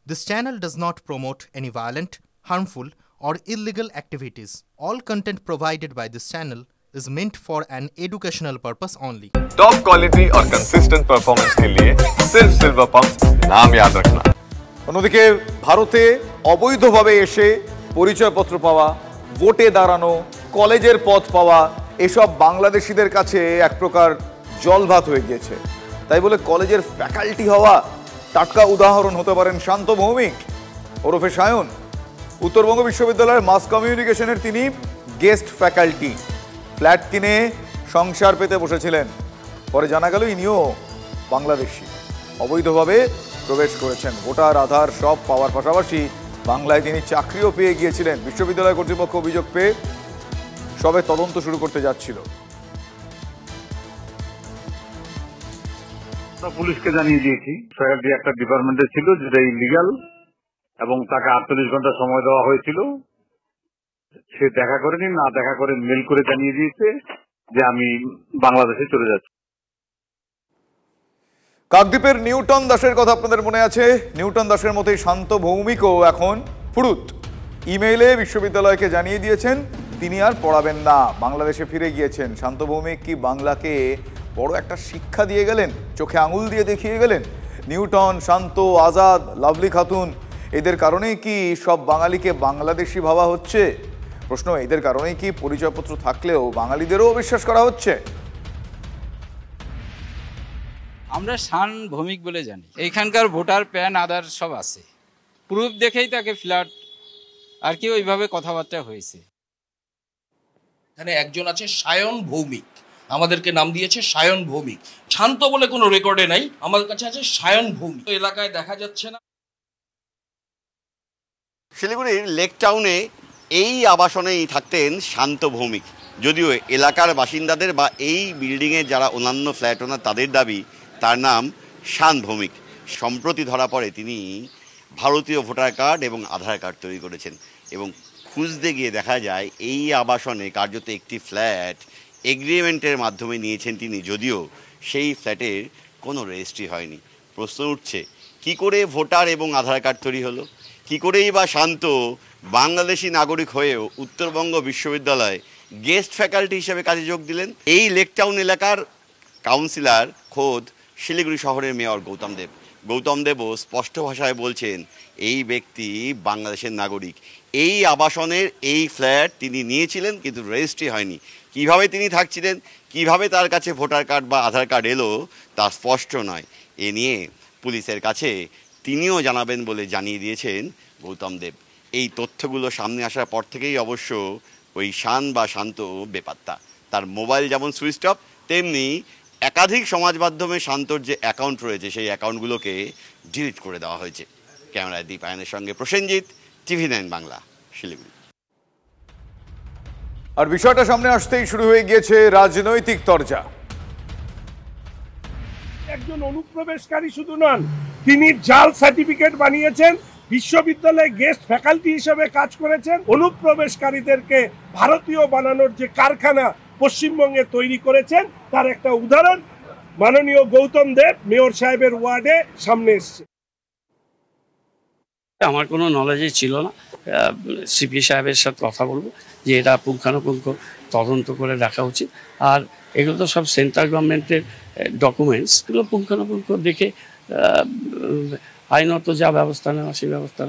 This channel does not promote any violent, harmful, or illegal activities. All content provided by this channel is meant for an educational purpose only. Top quality और consistent performance के लिए सिर्फ silver pump नाम याद रखना। অন্যদিকে ভারতে অবৈধভাবে এসে পরিচয়পত্র পাওয়া, ভোটে দাঁড়ানো, কলেজের পথ পাওয়া এসব বাংলাদেশিদের কাছে এক প্রকার জলভাত হয়ে গিয়েছে। তাই বলে কলেজের ফ্যাকাল্টি হওয়া টাটকা উদাহরণ হতে পারেন শান্ত ভৌমিক ওরফে সায়ন। উত্তরবঙ্গ বিশ্ববিদ্যালয়ের মাস কমিউনিকেশনের তিনি গেস্ট ফ্যাকাল্টি। ফ্ল্যাট কিনে সংসার পেতে বসেছিলেন, পরে জানা গেল ইনিও বাংলাদেশি। অবৈধভাবে প্রবেশ করেছেন, ভোটার আধার সব পাওয়ার পাশাপাশি বাংলায় তিনি চাকরিও পেয়ে গিয়েছিলেন। বিশ্ববিদ্যালয় কর্তৃপক্ষ অভিযোগ পেয়ে সবে তদন্ত শুরু করতে যাচ্ছিল। পুলিশকে জানিয়ে দিয়েছি, ফ্যাকাল্টি একটা ডিপার্টমেন্টে ছিল যেটা ইলিগাল এবং তাকে 48 ঘন্টা সময় দেওয়া হয়েছিল। সে দেখা করেনি, না দেখা করে মেল করে জানিয়ে দিয়েছে যে আমি বাংলাদেশে চলে যাচ্ছি। কাকদ্বীপের নিউটন দাসের কথা আপনাদের মনে আছে। নিউটন দাসের মতোই শান্ত ভৌমিকও এখন ফুরুত। ইমেইলে বিশ্ববিদ্যালয়কে জানিয়ে দিয়েছেন তিনি আর পড়াবেন না, বাংলাদেশে ফিরে গিয়েছেন। শান্ত ভৌমিক কি বাংলাকে বড় একটা শিক্ষা দিয়ে গেলেন, চোখে আঙুল দিয়ে দেখিয়ে গেলেন? নিউটন, শান্ত, আজাদ, লাভলি খাতুন এদের কারণেই কি সব বাঙালিকে বাংলাদেশি ভাবা হচ্ছে? প্রশ্ন, এদের কারণেই কি পরিচয়পত্র থাকলেও বাঙালিদেরও অবিশ্বাস করা হচ্ছে? আমরা শান ভৌমিক বলে জানি, এইখানকার ভোটার প্যান আধার সব আছে, প্রুফ দেখেই তাকে ফ্ল্যাট আর কি ওইভাবে কথাবার্তা হয়েছে। এখানে একজন আছে সায়ন ভৌমিক, আমাদেরকে নাম দিয়েছে সায়ন ভৌমিক। শান্ত বলে কোনো রেকর্ডে নাই, আমাদের কাছে আছে সায়ন ভৌমিক। এলাকায় দেখা যাচ্ছে না। শিলিগুড়ির লেক টাউনে এই আবাসনেই থাকতেন শান্ত ভৌমিক। যদিও এলাকার বাসিন্দাদের বা এই বিল্ডিংয়ের যারা অন্যান্য ফ্ল্যাট ওনার তাদের দাবি তার নাম শান ভৌমিক। সম্প্রতি ধরা পড়ে তিনি ভারতীয় ভোটার কার্ড এবং আধার কার্ড তৈরি করেছেন এবং খুঁজতে গিয়ে দেখা যায় এই আবাসনে কার্যত একটি ফ্ল্যাট এগ্রিমেন্টের মাধ্যমে নিয়েছেন তিনি, যদিও সেই ফ্ল্যাটের কোনো রেজিস্ট্রি হয়নি। প্রশ্ন উঠছে, কি করে ভোটার এবং আধার কার্ড তৈরি হলো? কি করেই বা শান্ত বাংলাদেশি নাগরিক হয়েও উত্তরবঙ্গ বিশ্ববিদ্যালয়ে গেস্ট ফ্যাকাল্টি হিসেবে কাজে যোগ দিলেন? এই লেক টাউন এলাকার কাউন্সিলর খোদ শিলিগুড়ি শহরের মেয়র গৌতম দেবও স্পষ্ট ভাষায় বলছেন এই ব্যক্তি বাংলাদেশের নাগরিক। এই আবাসনের এই ফ্ল্যাট তিনি নিয়েছিলেন কিন্তু রেজিস্ট্রি হয়নি। কিভাবে তিনি থাকছিলেন, কিভাবে তার কাছে ভোটার কার্ড বা আধার কার্ড এলো তা স্পষ্ট নয়। এ নিয়ে পুলিশের কাছে তিনিও জানাবেন বলে জানিয়ে দিয়েছেন গৌতম দেব। এই তথ্যগুলো সামনে আসার পর থেকেই অবশ্য ওই শান বা শান্ত বেপাত্তা। তার মোবাইল যেমন সুইচ অফ, তেমনি একাধিক সমাজ মাধ্যমে শান্তর যে অ্যাকাউন্ট রয়েছে সেই অ্যাকাউন্টগুলোকে ডিলিট করে দেওয়া হয়েছে। ক্যামেরায় দীপায়নের সঙ্গে প্রসেনজিৎ, TV9 বাংলা, শিলিগুড়ি। আর বিষয়টা সামনে আসতেই শুরু হয়ে গিয়েছে রাজনৈতিক তরজা। একজন অনুপ্রবেশকারী শুধু নন, তিনি জাল সার্টিফিকেট বানিয়েছেন, বিশ্ববিদ্যালয়ে গেস্ট ফ্যাকাল্টি হিসেবে কাজ করেছেন। অনুপ্রবেশকারীদেরকে ভারতীয় বানানোর যে কারখানা পশ্চিমবঙ্গে তৈরি করেছেন তার একটা উদাহরণ মাননীয় গৌতম দেব মেয়র সাহেবের ওয়ার্ডে সামনে এসছে। আমার কোনো নলেজই ছিল না। সিপি সাহেবের সাথে কথা বলবো যে এটা পুঙ্খানুপুঙ্খ তদন্ত করে দেখা উচিত। আর এগুলো তো সব সেন্ট্রাল গভর্নমেন্টের ডকুমেন্টস, এগুলো পুঙ্খানুপুঙ্খ দেখে আইনত যা ব্যবস্থা নেওয়া সেই ব্যবস্থা